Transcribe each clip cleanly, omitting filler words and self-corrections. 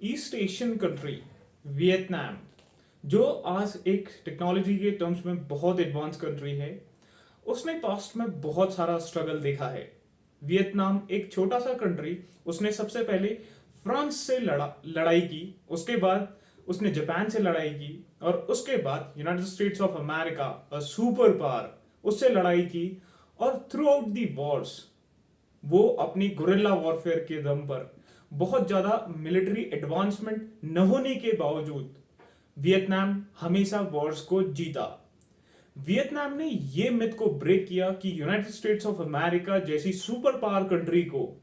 East Asian country Vietnam, जो आज एक टेक्नोलॉजी के टर्म्स में बहुत एडवांस कंट्री है, उसने पास्ट में बहुत सारा स्ट्रगल देखा है। वियतनाम एक छोटा सा कंट्री, उसने सबसे पहले फ्रांस से लड़ाई की, उसके बाद उसने जापान से लड़ाई की, और उसके बाद United states of America, a super power, उससे लड़ाई की। और थ्रू आउट दी वॉर्स वो अपनी गुरिल्ला वॉरफेयर के दम पर बहुत ज्यादा मिलिट्री एडवांसमेंट न होने के बावजूद वियतनाम हमेशा वॉर्स को जीता। वियतनाम ने यह मिथ को ब्रेक किया कि यूनाइटेड स्टेट्स ऑफ अमेरिका जैसी सुपर पावर कंट्री को,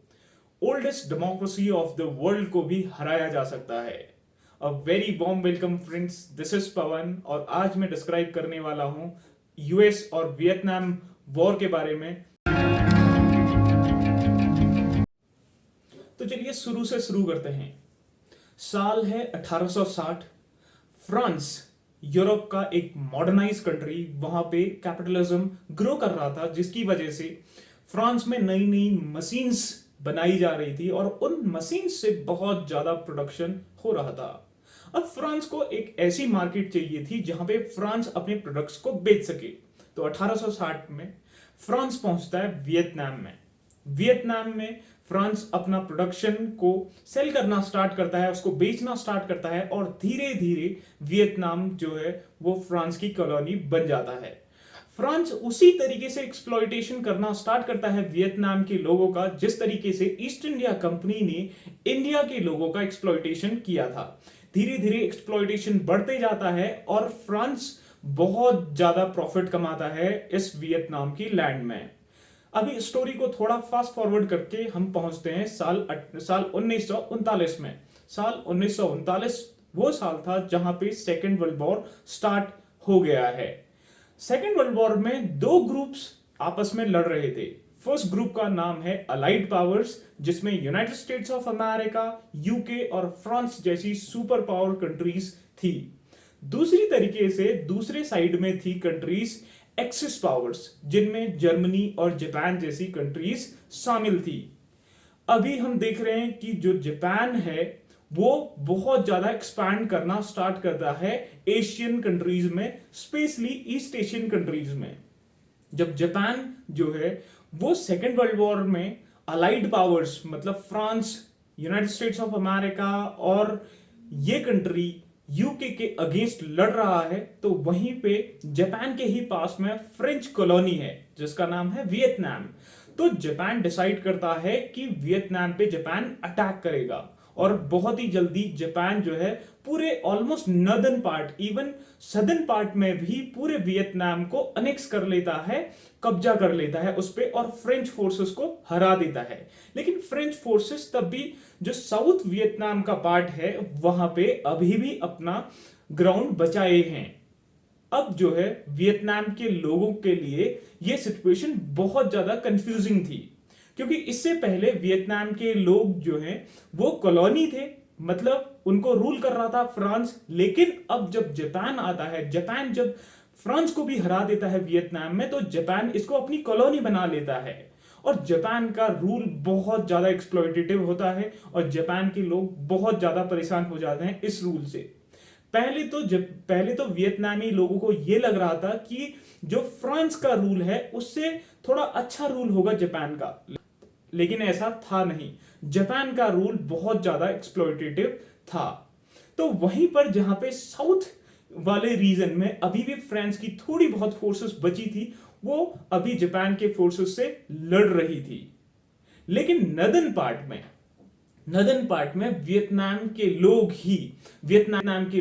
oldest democracy of the world को भी हराया जा सकता है। A very warm welcome friends, this is Pawan और आज मैं डिस्क्राइब करने वाला हूं यूएस और वियतनाम वॉर के बारे में। तो चलिए शुरू से शुरू करते हैं। साल है 1860। फ्रांस यूरोप का एक मॉडर्नाइज कंट्री, वहां पे कैपिटलिज्म ग्रो कर रहा था, जिसकी वजह से फ्रांस में नई नई मशीन्स बनाई जा रही थी और उन मशीन्स से बहुत ज्यादा प्रोडक्शन हो रहा था। अब फ्रांस को एक ऐसी मार्केट चाहिए थी जहां पे फ्रांस अपने प्रोडक्ट्स को बेच सके। तो 1860 में फ्रांस पहुंचता है वियतनाम में। वियतनाम में फ्रांस अपना प्रोडक्शन को सेल करना स्टार्ट करता है, उसको बेचना स्टार्ट करता है और धीरे धीरे वियतनाम जो है वो फ्रांस की कॉलोनी बन जाता है। फ्रांस उसी तरीके से एक्सप्लॉयटेशन करना स्टार्ट करता है वियतनाम के लोगों का, जिस तरीके से ईस्ट इंडिया कंपनी ने इंडिया के लोगों का एक्सप्लॉयटेशन किया था। धीरे धीरे एक्सप्लॉयटेशन बढ़ते जाता है और फ्रांस बहुत ज्यादा प्रॉफिट कमाता है इस वियतनाम की लैंड में। अभी स्टोरी को थोड़ा फास्ट फॉरवर्ड करके हम पहुंचते हैं साल 1939 में। साल 1939 वो साल था जहां पे सेकेंड वर्ल्ड वॉर स्टार्ट हो गया है। सेकेंड वर्ल्ड वॉर में दो ग्रुप्स आपस में लड़ रहे थे। फर्स्ट ग्रुप का नाम है अलाइड पावर्स, जिसमें United states of America, UK और फ्रांस जैसी सुपर पावर कंट्रीज थी। दूसरी तरीके से दूसरे साइड में थी कंट्रीज एक्सिस पावर्स, जिनमें जर्मनी और जापान जैसी कंट्रीज शामिल थी। अभी हम देख रहे हैं कि जो जापान है वो बहुत ज्यादा एक्सपैंड करना स्टार्ट करता है एशियन कंट्रीज में, स्पेशली ईस्ट एशियन कंट्रीज में। जब जापान जो है वो सेकेंड वर्ल्ड वॉर में अलाइड पावर्स मतलब France, United states of America और ये कंट्री यूके के अगेंस्ट लड़ रहा है, तो वहीं पे जापान के ही पास में फ्रेंच कॉलोनी है जिसका नाम है वियतनाम। तो जापान डिसाइड करता है कि वियतनाम पे जापान अटैक करेगा और बहुत ही जल्दी जापान जो है पूरे almost northern part, even southern part में भी पूरे वियतनाम को अनेक्स कर लेता है, कब्जा कर लेता है उस पे और फ्रेंच फोर्सेस को हरा देता है। लेकिन फ्रेंच फोर्सेस तब भी जो साउथ वियतनाम का पार्ट है वहां पे अभी भी अपना ग्राउंड बचाए हैं। अब जो है वियतनाम के लोगों के लिए यह सिचुएशन बहुत ज्यादा कंफ्यूजिंग थी, क्योंकि इससे पहले वियतनाम के लोग जो हैं वो कॉलोनी थे, मतलब उनको रूल कर रहा था फ्रांस। लेकिन अब जब जापान आता है, जापान जब फ्रांस को भी हरा देता है वियतनाम में, तो जापान इसको अपनी कॉलोनी बना लेता है और जापान का रूल बहुत ज्यादा एक्सप्लॉयटेटिव होता है और जापान के लोग बहुत ज्यादा परेशान हो जाते हैं इस रूल से। पहले तो वियतनामी लोगों को यह लग रहा था कि जो फ्रांस का रूल है उससे थोड़ा अच्छा रूल होगा जापान का, लेकिन ऐसा था नहीं। जापान का रूल बहुत ज्यादा एक्सप्लॉयटेटिव था। तो वहीं पर जहां पे साउथ वाले रीजन में अभी भी फ्रांस की थोड़ी बहुत फोर्सेस बची थी, वो अभी जापान के फोर्सेस से लड़ रही थी। लेकिन नदर्न पार्ट में वियतनाम के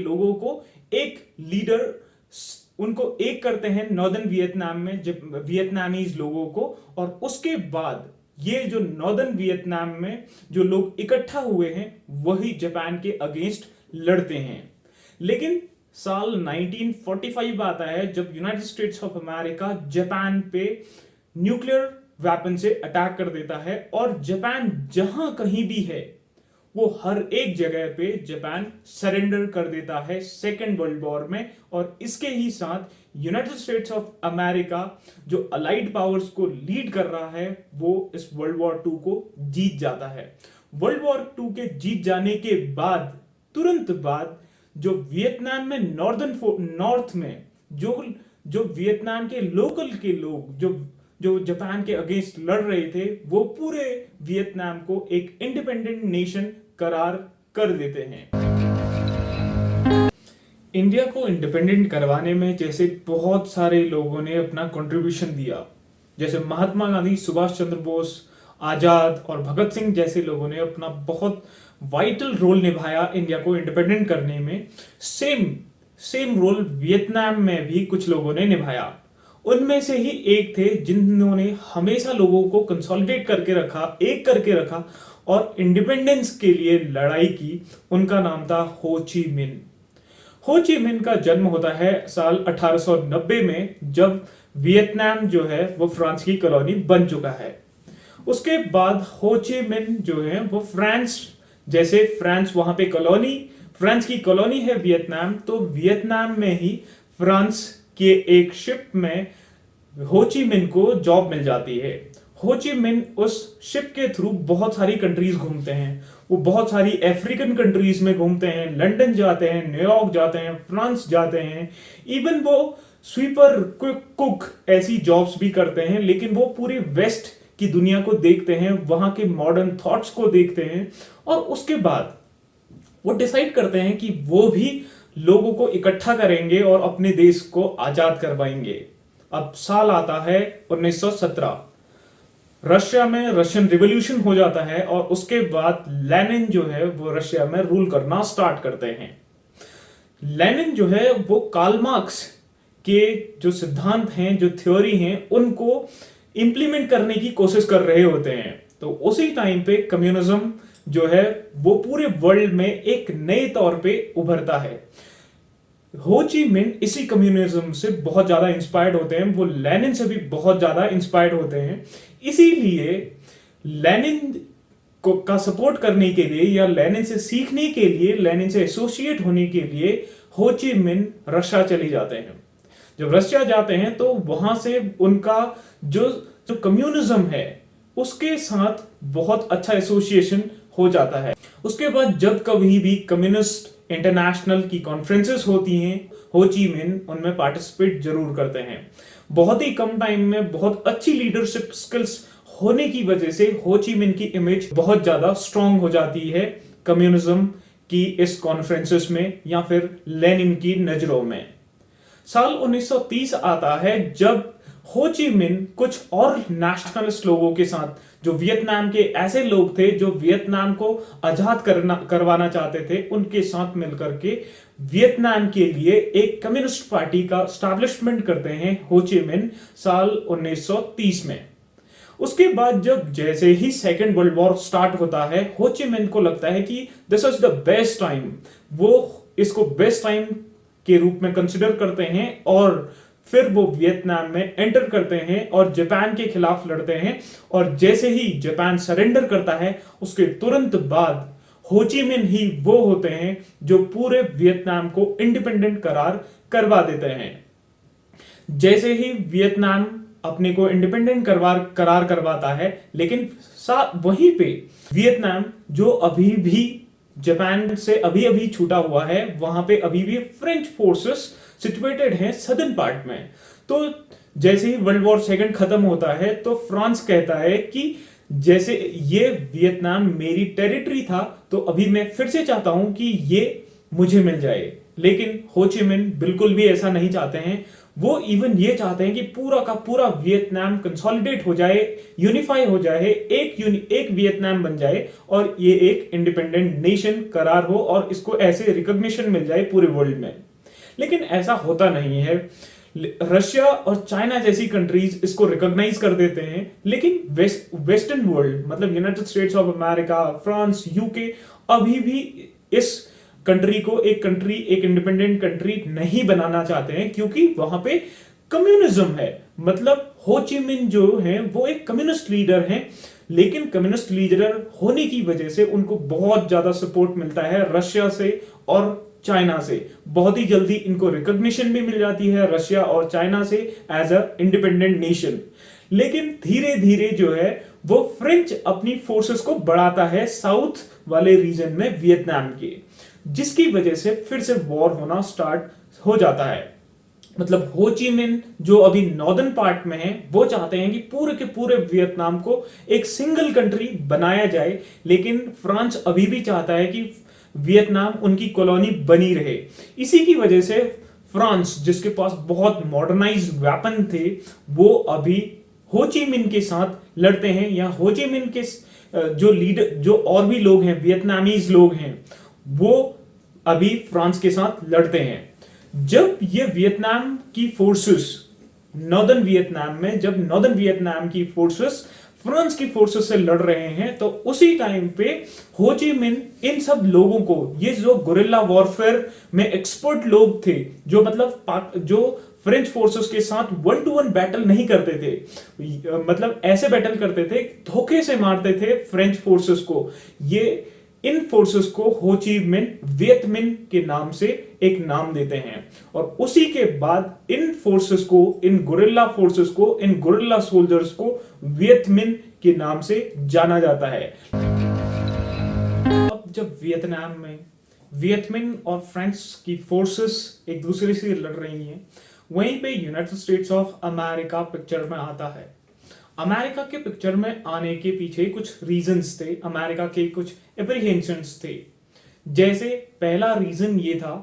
लोगों को एक लीडर, उनको एक करते हैं नॉर्दर्न वियतनाम में वियतनामीज लोगों को, और उसके बाद ये जो नॉर्दर्न वियतनाम में जो लोग इकट्ठा हुए हैं वही जापान के अगेंस्ट लड़ते हैं। लेकिन साल 1945 आता है जब United states of America Japan पे न्यूक्लियर वेपन से अटैक कर देता है और जापान जहां कहीं भी है वो हर एक जगह पे जापान सरेंडर कर देता है सेकेंड वर्ल्ड वॉर में। और इसके ही साथ यूनाइटेड स्टेट्स ऑफ अमेरिका जो अलाइड पावर्स को लीड कर रहा है वो इस वर्ल्ड वॉर 2 को जीत जाता है। वर्ल्ड वॉर 2 के जीत जाने के बाद तुरंत बाद जो वियतनाम में नॉर्थ में जो जो वियतनाम के लोकल के लोग जो जो जापान के अगेंस्ट लड़ रहे थे, वो पूरे वियतनाम को एक इंडिपेंडेंट नेशन करार कर देते हैं। इंडिया को इंडिपेंडेंट करवाने में जैसे बहुत सारे लोगों ने अपना कंट्रीब्यूशन दिया, जैसे महात्मा गांधी, सुभाष चंद्र बोस, आजाद और भगत सिंह जैसे लोगों ने अपना बहुत वाइटल रोल निभाया इंडिया को इंडिपेंडेंट करने में। सेम सेम रोल वियतनाम में भी कुछ लोगों ने निभाया। उनमें से ही एक थे जिन्होंने हमेशा लोगों को कंसोलिडेट करके रखा, एक करके रखा और इंडिपेंडेंस के लिए लड़ाई की। उनका नाम था हो ची मिन्ह। हो ची मिन्ह का जन्म होता है साल 1890 में, जब वियतनाम जो है वो फ्रांस की कॉलोनी बन चुका है। उसके बाद हो ची मिन्ह जो है वो फ्रांस वहां पे फ्रांस की कॉलोनी है वियतनाम, तो वियतनाम में ही फ्रांस के एक शिप में हो ची मिन्ह को जॉब मिल जाती है। हो ची मिन्ह उस शिप के थ्रू बहुत सारी कंट्रीज घूमते हैं। वो बहुत सारी अफ्रीकन कंट्रीज में घूमते हैं, लंदन जाते हैं, न्यूयॉर्क जाते हैं, फ्रांस जाते हैं। इवन वो स्वीपर, कुक ऐसी जॉब्स भी करते हैं, लेकिन वो पूरे वेस्ट की दुनिया को देखते हैं, वहां के मॉडर्न थॉट्स को देखते हैं और उसके बाद वो डिसाइड करते हैं कि वो भी लोगों को इकट्ठा करेंगे और अपने देश को आजाद करवाएंगे। अब साल आता है 1917। रशिया में रशियन रिवॉल्यूशन हो जाता है और उसके बाद लेनिन जो है वो रशिया में रूल करना स्टार्ट करते हैं। लेनिन जो है वो कार्ल मार्क्स के जो सिद्धांत हैं, जो थ्योरी हैं, उनको इंप्लीमेंट करने की कोशिश कर रहे होते हैं। तो उसी टाइम पे कम्युनिज्म जो है वो पूरे वर्ल्ड में एक नए तौर पे उभरता है। हो ची मिन्ह इसी कम्युनिज्म से बहुत ज्यादा इंस्पायर्ड होते हैं, वो लेनिन से भी बहुत ज्यादा इंस्पायर्ड होते हैं। इसीलिए लेनिन को का सपोर्ट करने के लिए या लेनिन से सीखने के लिए, लेनिन से एसोसिएट होने के लिए हो ची मिन्ह रशिया चले जाते हैं। जब रशिया जाते हैं तो वहां से उनका जो जो कम्युनिज्म है उसके साथ बहुत अच्छा एसोसिएशन हो जाता है। उसके बाद जब कभी भी कम्युनिस्ट इंटरनेशनल की कॉन्फ्रेंसेस होती हैं, हो ची मिन्ह उनमें पार्टिसिपेट जरूर करते हैं। बहुत ही कम टाइम में बहुत अच्छी लीडरशिप स्किल्स होने की वजह से हो ची मिन्ह की इमेज बहुत ज्यादा स्ट्रांग हो जाती है कम्युनिज्म की इस कॉन्फ्रेंसेस में या फिर लेनिन की नजरों में। साल 1930 आता है जब हो ची मिन्ह कुछ और नेशनलिस्ट लोगों के साथ, जो वियतनाम के ऐसे लोग थे जो वियतनाम को आजाद करवाना चाहते थे, उनके साथ मिलकर के वियतनाम के लिए एक कम्युनिस्ट पार्टी का स्टैब्लिशमेंट करते हैं हो ची मिन्ह साल 1930 में। उसके बाद जब जैसे ही सेकेंड वर्ल्ड वॉर स्टार्ट होता है, हो ची मिन्ह को लगता है कि this is the best time. वो इसको बेस्ट टाइम के रूप में कंसिडर करते हैं और फिर वो वियतनाम में एंटर करते हैं और जापान के खिलाफ लड़ते हैं। और जैसे ही जापान सरेंडर करता है, उसके तुरंत बाद हो ची मिन्ह ही वो होते हैं जो पूरे वियतनाम को इंडिपेंडेंट करार करवा देते हैं। जैसे ही वियतनाम अपने को इंडिपेंडेंट करार करवाता है, लेकिन वहीं पे वियतनाम जो अभी भी जापान से अभी अभी छूटा हुआ है, वहां पे अभी भी फ्रेंच फोर्सेस सिचुएटेड हैं सदर्न पार्ट में। तो जैसे ही वर्ल्ड वॉर सेकंड खत्म होता है तो फ्रांस कहता है कि जैसे ये वियतनाम मेरी टेरिटरी था, तो अभी मैं फिर से चाहता हूं कि ये मुझे मिल जाए। लेकिन हो ची मिन्ह बिल्कुल भी ऐसा नहीं चाहते हैं। वो इवन ये चाहते हैं कि पूरा का पूरा वियतनाम कंसोलिडेट हो जाए, यूनिफाई हो जाए, एक वियतनाम बन जाए और ये एक इंडिपेंडेंट नेशन करार हो और इसको ऐसे रिकॉग्निशन मिल जाए पूरे वर्ल्ड में। लेकिन ऐसा होता नहीं है। रशिया और चाइना जैसी कंट्रीज इसको रिकॉग्नाइज कर देते हैं, लेकिन वेस्टर्न वर्ल्ड मतलब United states of America, France, UK अभी भी इस कंट्री को एक इंडिपेंडेंट कंट्री नहीं बनाना चाहते हैं, क्योंकि वहां पे कम्युनिज्म है। मतलब हो ची मिन्ह जो है वो एक कम्युनिस्ट लीडर हैं, लेकिन कम्युनिस्ट लीडर होने की वजह से उनको बहुत ज्यादा सपोर्ट मिलता है रशिया से और चाइना से। बहुत ही जल्दी इनको रिकॉग्निशन भी मिल जाती है रशिया और चाइना से एज अ इंडिपेंडेंट नेशन। लेकिन धीरे धीरे जो है वो फ्रेंच अपनी फोर्सेस को बढ़ाता है साउथ वाले रीजन में वियतनाम के, जिसकी वजह से फिर से वॉर होना स्टार्ट हो जाता है। मतलब हो ची मिन जो अभी नॉर्दर्न पार्ट में है वो चाहते हैं कि पूरे के पूरे वियतनाम को एक सिंगल कंट्री बनाया जाए, लेकिन फ्रांस अभी भी चाहता है कि वियतनाम उनकी कॉलोनी बनी रहे। इसी की वजह से फ्रांस, जिसके पास बहुत मॉडर्नाइज्ड वेपन थे, वो अभी हो ची मिन के साथ लड़ते हैं, या हो ची मिन के जो लीडर, जो और भी लोग हैं, वियतनामीज लोग हैं, वो अभी फ्रांस के साथ लड़ते हैं। जब ये वियतनाम की फोर्सेस नॉर्दर्न वियतनाम में, जब नॉर्दर्न वियतनाम की फोर्सेस फ्रांस की फोर्सेस से लड़ रहे हैं, तो उसी टाइम पे हो ची मिन इन सब लोगों को, ये जो गुरिल्ला वॉरफेयर में एक्सपर्ट लोग थे, जो मतलब जो फ्रेंच फोर्सेस के साथ 1-to-1 बैटल नहीं करते थे, मतलब ऐसे बैटल करते थे, धोखे से मारते थे फ्रेंच फोर्सेस को, ये इन फोर्सेस को हो ची मिन वियत मिन के नाम से एक नाम देते हैं। और उसी के बाद इन फोर्सेस को, इन गुरिल्ला फोर्सेस को, इन गुरिल्ला सोल्जर्स को वियत मिन के नाम से जाना जाता है। अब जब वियतनाम में वियत मिन और फ्रेंच की फोर्सेस एक दूसरे से लड़ रही हैं, वहीं पे United states of America picture में आता है। अमेरिका के पिक्चर में आने के पीछे कुछ रीजंस थे, अमेरिका के कुछ एप्रीहेंशंस थे। जैसे पहला रीजन ये था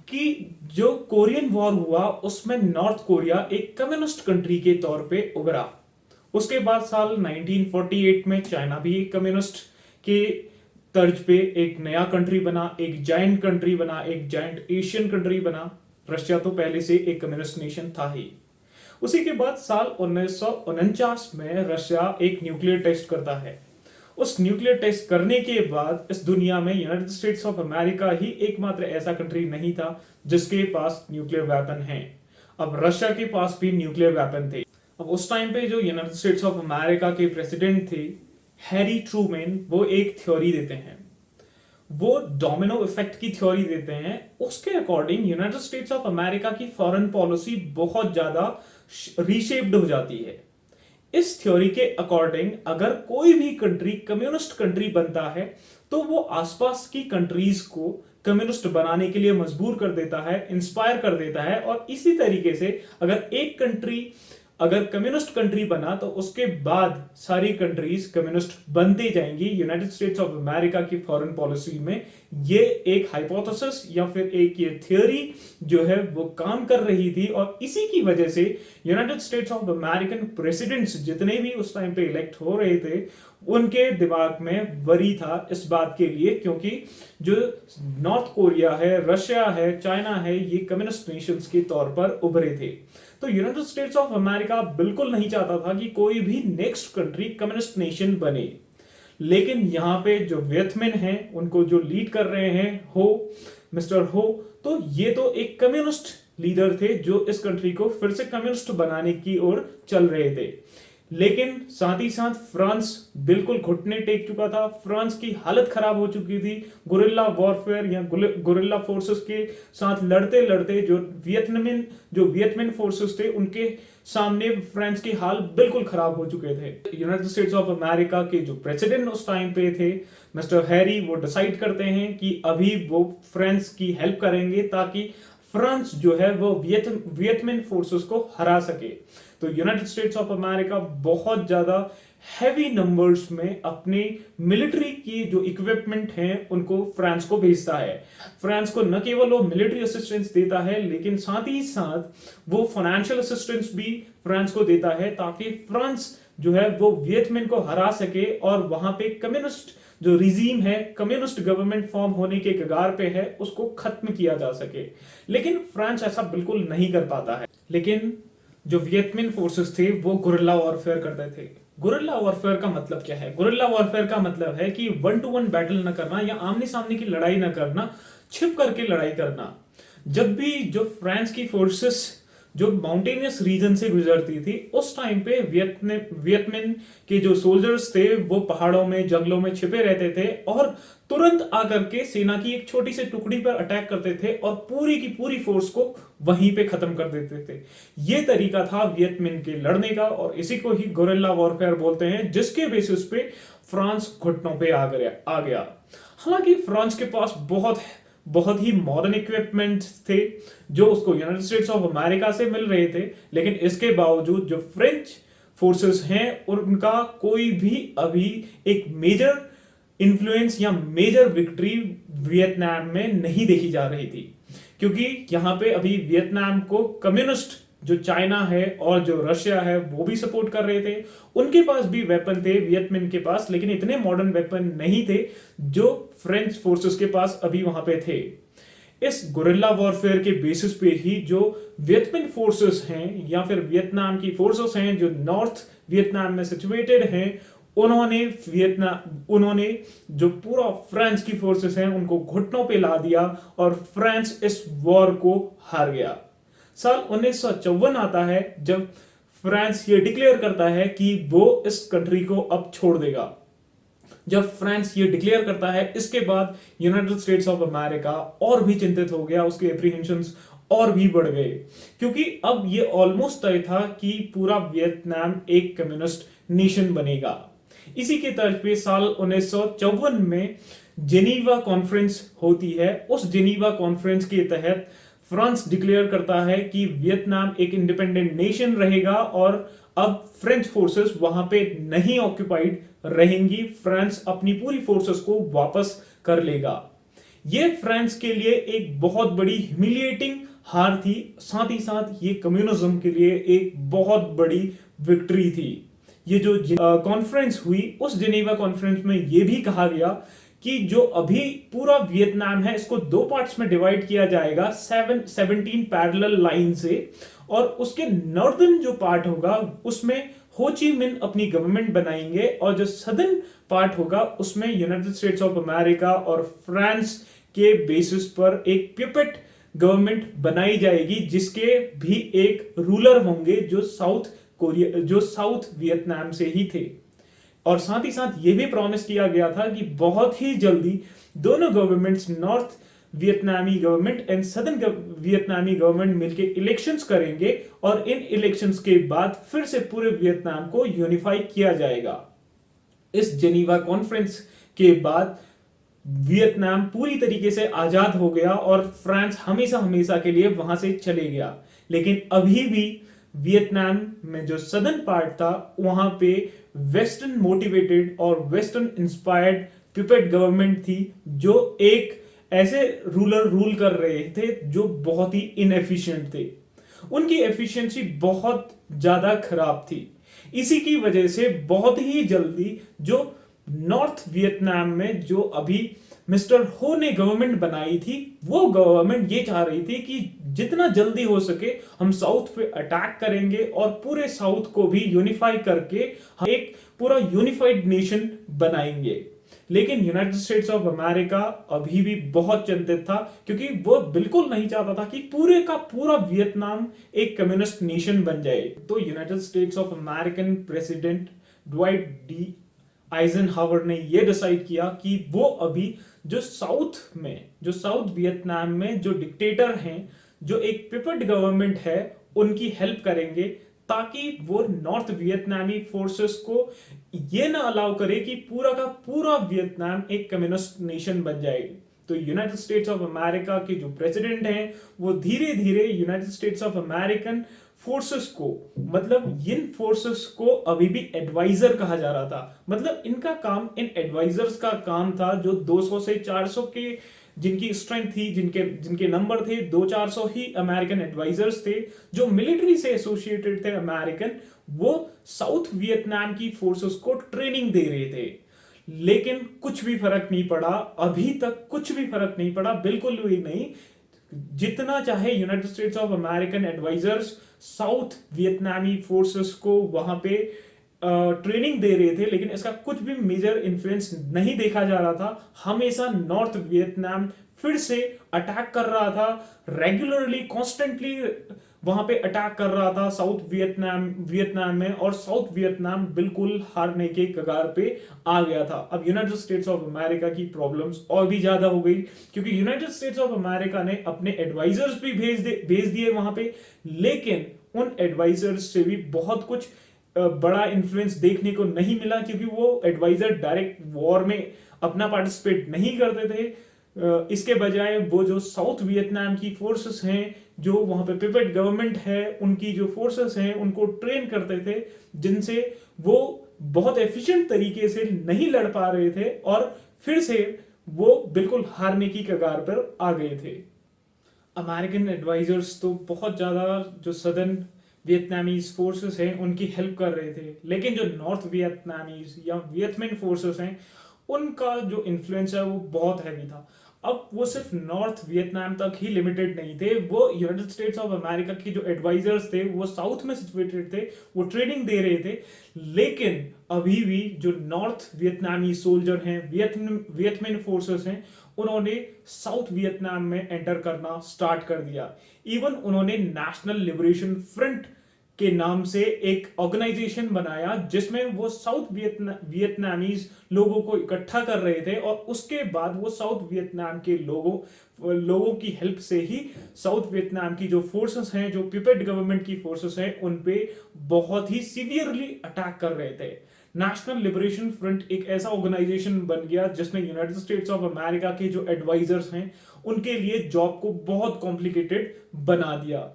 कि जो कोरियन वॉर हुआ उसमें नॉर्थ कोरिया एक कम्युनिस्ट कंट्री के तौर पे उभरा। उसके बाद साल 1948 में चाइना भी एक कम्युनिस्ट के तर्ज पे एक नया कंट्री बना, एक जायंट कंट्री बना, एक जायंट एशियन कंट्री बना। रशिया तो पहले से एक कम्युनिस्ट नेशन था ही। उसी के बाद साल 1949 में रशिया एक न्यूक्लियर टेस्ट करता है। उस न्यूक्लियर टेस्ट करने के बाद इस दुनिया में यूनाइटेड स्टेट्स ऑफ अमेरिका ही एकमात्र ऐसा कंट्री नहीं था जिसके पास न्यूक्लियर वेपन है। अब रशिया के पास भी न्यूक्लियर वेपन थे। अब उस टाइम पे जो यूनाइटेड स्टेट्स ऑफ अमेरिका के प्रेसिडेंट थे हैरी ट्रूमैन, वो एक थ्योरी देते हैं, वो डोमिनो इफेक्ट की थ्योरी देते हैं। उसके according United states of America की फॉरेन पॉलिसी बहुत ज्यादा रीशेप्ड हो जाती है। इस थ्योरी के अकॉर्डिंग अगर कोई भी कंट्री कम्युनिस्ट कंट्री बनता है तो वो आसपास की कंट्रीज को कम्युनिस्ट बनाने के लिए मजबूर कर देता है, इंस्पायर कर देता है। और इसी तरीके से अगर एक कंट्री अगर कम्युनिस्ट कंट्री बना तो उसके बाद सारी कंट्रीज कम्युनिस्ट बनती जाएंगी। यूनाइटेड स्टेट्स ऑफ अमेरिका की फॉरेन पॉलिसी में ये एक हाइपोथेसिस या फिर एक ये थ्योरी जो है वो काम कर रही थी। और इसी की वजह से United states of American presidents जितने भी उस टाइम पे इलेक्ट हो रहे थे, उनके दिमाग में वरी था इस बात के लिए, क्योंकि जो नॉर्थ कोरिया है, रशिया है, चाइना है, ये कम्युनिस्ट नेशंस के तौर पर उभरे थे। तो यूनाइटेड स्टेट्स ऑफ अमेरिका बिल्कुल नहीं चाहता था कि कोई भी नेक्स्ट कंट्री कम्युनिस्ट नेशन बने। लेकिन यहां पे जो वियतमिन हैं, उनको जो लीड कर रहे हैं मिस्टर हो, तो ये तो एक कम्युनिस्ट लीडर थे जो इस कंट्री को फिर से कम्युनिस्ट बनाने की ओर चल रहे थे। लेकिन साथ ही साथ फ्रांस बिल्कुल घुटने टेक चुका था, फ्रांस की हालत खराब हो चुकी थी। गुरिल्ला वॉरफेयर या गुरिल्ला फोर्सेस के साथ लड़ते लड़ते जो वियतमिन फोर्सेस थे, उनके सामने फ्रांस की हाल बिल्कुल खराब हो चुके थे। यूनाइटेड स्टेट्स ऑफ अमेरिका के जो प्रेसिडेंट उस टाइम पे थे मिस्टर हैरी, वो डिसाइड करते हैं कि अभी वो फ्रांस की हेल्प करेंगे ताकि फ्रांस जो है वो वियतमिन फोर्सेस को हरा सके। तो यूनाइटेड स्टेट्स ऑफ अमेरिका बहुत ज्यादा हैवी नंबर्स में अपने मिलिट्री की जो इक्विपमेंट हैं उनको फ्रांस को भेजता है। फ्रांस को न केवल वो मिलिट्री असिस्टेंस देता है, लेकिन साथ ही साथ वो फाइनेंशियल असिस्टेंस भी फ्रांस को देता है ताकि फ्रांस जो है वो वियतमिन को हरा सके और वहां पे कम्युनिस्ट जो रिजीम है, कम्युनिस्ट गवर्नमेंट फॉर्म होने के कगार पे है, उसको खत्म किया जा सके। लेकिन फ्रांस ऐसा बिल्कुल नहीं कर पाता है। लेकिन जो वियतमिन फोर्सेस थे वो गुरिल्ला वॉरफेयर करते थे। गुरिल्ला वॉरफेयर का मतलब क्या है? गुरिल्ला वॉरफेयर का मतलब है कि 1-to-1 बैटल न करना या आमने सामने की लड़ाई न करना, छिप करके लड़ाई करना। जब भी जो फ्रांस की फोर्सेस जो माउंटेनियस रीजन से गुजरती थी, उस टाइम पे वियतमिन के जो सोल्जर्स थे वो पहाड़ों में जंगलों में छिपे रहते थे और तुरंत आकर के सेना की एक छोटी सी टुकड़ी पर अटैक करते थे और पूरी की पूरी फोर्स को वहीं पे खत्म कर देते थे। ये तरीका था वियतमिन के लड़ने का और इसी को ही गोरिल्ला वॉरफेयर बोलते हैं, जिसके बेसिस पे फ्रांस घुटनों पे आ गया। हालांकि फ्रांस के पास बहुत बहुत ही मॉडर्न इक्विपमेंट थे जो उसको यूनाइटेड स्टेट्स ऑफ अमेरिका से मिल रहे थे, लेकिन इसके बावजूद जो फ्रेंच फोर्सेस हैं उनका कोई भी अभी एक मेजर इन्फ्लुएंस या मेजर विक्ट्री वियतनाम में नहीं देखी जा रही थी, क्योंकि यहां पे अभी वियतनाम को कम्युनिस्ट जो चाइना है और जो रशिया है वो भी सपोर्ट कर रहे थे। उनके पास भी वेपन थे वियतमिन के पास, लेकिन इतने मॉडर्न वेपन नहीं थे जो फ्रेंच फोर्सेस के पास अभी वहां पे थे। इस गुरिल्ला वॉरफेयर के बेसिस पे ही जो वियतमिन फोर्सेस हैं या फिर वियतनाम की फोर्सेस हैं जो नॉर्थ वियतनाम में सिचुएटेड हैं, उन्होंने जो पूरा फ्रांस की फोर्सेस हैं उनको घुटनों पे ला दिया और फ्रांस इस वॉर को हार गया। साल 1954 आता है जब फ्रांस ये डिक्लेयर करता है कि वो इस कंट्री को अब छोड़ देगा। जब फ्रांस ये डिक्लेयर करता है, इसके बाद यूनाइटेड स्टेट्स ऑफ अमेरिका और भी चिंतित हो गया, उसके एप्रीहेंशंस और भी बढ़ गए, क्योंकि अब ये ऑलमोस्ट तय था कि पूरा वियतनाम एक कम्युनिस्ट नेशन बनेगा। इसी के तर्ज पे साल 1954 में जेनीवा कॉन्फ्रेंस होती है। उस जेनीवा कॉन्फ्रेंस के तहत फ्रांस डिक्लेयर करता है कि वियतनाम एक इंडिपेंडेंट नेशन रहेगा और अब फ्रेंच फोर्सेस वहां पे नहीं ऑक्युपाइड रहेंगी। फ्रांस अपनी पूरी फोर्सेस को वापस कर लेगा। यह फ्रांस के लिए एक बहुत बड़ी ह्यूमिलिएटिंग हार थी, साथ ही साथ ये कम्युनिज्म के लिए एक बहुत बड़ी विक्ट्री थी। ये जो कॉन्फ्रेंस हुई, उस जेनेवा कॉन्फ्रेंस में यह भी कहा गया कि जो अभी पूरा वियतनाम है इसको दो पार्ट्स में डिवाइड किया जाएगा 17 पैरेलल लाइन से, और उसके नॉर्दर्न जो पार्ट होगा उसमें हो ची मिन अपनी गवर्नमेंट बनाएंगे और जो सदर्न पार्ट होगा उसमें यूनाइटेड स्टेट्स ऑफ अमेरिका और फ्रांस के बेसिस पर एक प्यूपेट गवर्नमेंट बनाई जाएगी, जिसके भी एक रूलर होंगे जो साउथ वियतनाम से ही थे। और साथ ही साथ यह भी प्रॉमिस किया गया था कि बहुत ही जल्दी दोनों governments, north Vietnamese government and southern Vietnamese government मिलकर इलेक्शंस करेंगे और इन इलेक्शंस के बाद फिर से पूरे वियतनाम को यूनिफाई किया जाएगा। इस जेनीवा कॉन्फ्रेंस के बाद वियतनाम पूरी तरीके से आजाद हो गया और फ्रांस हमेशा हमेशा के लिए वहां से चले गया। लेकिन अभी भी वियतनाम में जो सदर्न पार्ट था वहां पे वेस्टर्न मोटिवेटेड और वेस्टर्न इंस्पायर्ड प्यूपेट गवर्नमेंट थी, जो एक ऐसे रूलर रूल कर रहे थे जो बहुत ही इनएफिशिएंट थे। उनकी एफिशिएंसी बहुत ज्यादा खराब थी। इसी की वजह से बहुत ही जल्दी जो नॉर्थ वियतनाम में जो अभी मिस्टर हो ने गवर्नमेंट बनाई थी, वो गवर्नमेंट ये चाह रही थी कि जितना जल्दी हो सके हम साउथ पे अटैक करेंगे और पूरे साउथ को भी यूनिफाई करके हम एक पूरा यूनिफाइड नेशन बनाएंगे। लेकिन यूनाइटेड स्टेट्स ऑफ अमेरिका अभी भी बहुत चिंतित था, क्योंकि वो बिल्कुल नहीं चाहता था कि पूरे का पूरा वियतनाम एक कम्युनिस्ट नेशन बन जाए। तो United states of American president Dwight D Eisenhower ने यह डिसाइड किया कि वो अभी जो साउथ वियतनाम में जो डिक्टेटर हैं, जो एक पिपेट गवर्नमेंट है, उनकी हेल्प करेंगे ताकि वो नॉर्थ वियतनामी फोर्सेस को ये ना अलाउ करे कि पूरा का पूरा वियतनाम एक कम्युनिस्ट नेशन बन जाए। तो यूनाइटेड स्टेट्स ऑफ अमेरिका के जो प्रेसिडेंट हैं वो धीरे धीरे United states of American forces को, मतलब इन फोर्सेस को अभी भी एडवाइजर कहा जा रहा था। मतलब इनका काम, इन एडवाइजर्स का काम था जो 200 से 400 के जिनकी स्ट्रेंथ थी, जिनके नंबर थे, 200-400 ही अमेरिकन एडवाइजर्स थे जो मिलिट्री से एसोसिएटेड थे अमेरिकन। वो साउथ वियतनाम की फोर्सेस को ट्रेनिंग दे रहे थे, लेकिन कुछ भी फर्क नहीं पड़ा। अभी तक कुछ भी फर्क नहीं पड़ा, बिल्कुल भी नहीं। जितना चाहे united states of American advisers south Vietnamese forces को वहां पे ट्रेनिंग दे रहे थे, लेकिन इसका कुछ भी मेजर इन्फ्लुएंस नहीं देखा जा रहा था। हमेशा नॉर्थ वियतनाम फिर से अटैक कर रहा था, रेगुलरली, कॉन्स्टेंटली वहां पे अटैक कर रहा था साउथ वियतनाम में, और साउथ वियतनाम बिल्कुल हारने के कगार पे आ गया था। अब यूनाइटेड स्टेट्स ऑफ अमेरिका की प्रॉब्लम्स और भी ज्यादा हो गई, क्योंकि यूनाइटेड स्टेट्स ऑफ अमेरिका ने अपने एडवाइजर्स भी भेज दिए वहां पे, लेकिन उन एडवाइजर्स से भी बहुत कुछ बड़ा इन्फ्लुएंस देखने को नहीं मिला, क्योंकि वो एडवाइजर डायरेक्ट वॉर में अपना पार्टिसिपेट नहीं करते थे। इसके बजाय वो जो साउथ वियतनाम की फोर्सेस हैं, जो वहां पे पिपेट गवर्नमेंट है, उनकी जो फोर्सेस हैं उनको ट्रेन करते थे, जिनसे वो बहुत एफिशिएंट तरीके से नहीं लड़ पा रहे थे, और फिर से वो बिल्कुल हारने की कगार पर आ गए थे। अमेरिकन एडवाइजर्स तो बहुत ज्यादा जो सदर्न वियतनामीज फोर्सेस हैं उनकी हेल्प कर रहे थे, लेकिन जो नॉर्थ वियतनामीज या वियतमिन फोर्सेस हैं उनका जो इन्फ्लुएंस है वो बहुत हैवी था। अब वो सिर्फ नॉर्थ वियतनाम तक ही लिमिटेड नहीं थे, वो यूनाइटेड स्टेट्स ऑफ अमेरिका के जो एडवाइजर्स थे वो साउथ में सिचुएटेड थे, वो ट्रेनिंग दे रहे थे, लेकिन अभी भी जो नॉर्थ वियतनामी सोल्जर हैं, वियतमिन फोर्सेस हैं, उन्होंने साउथ वियतनाम में एंटर करना स्टार्ट कर दिया। इवन उन्होंने नेशनल लिबरेशन फ्रंट के नाम से एक ऑर्गेनाइजेशन बनाया, जिसमें वो साउथ वियतनामीज लोगों को इकट्ठा कर रहे थे, और उसके बाद वो साउथ वियतनाम के लोगों की हेल्प से ही साउथ वियतनाम की जो फोर्सेस हैं, जो पिपेट गवर्नमेंट की फोर्सेस हैं, उन पे बहुत ही सीवियरली अटैक कर रहे थे। नेशनल लिबरेशन फ्रंट एक ऐसा ऑर्गेनाइजेशन बन गया जिसने यूनाइटेड स्टेट्स ऑफ अमेरिका के जो एडवाइजर्स हैं उनके लिए जॉब को बहुत कॉम्प्लिकेटेड बना दिया।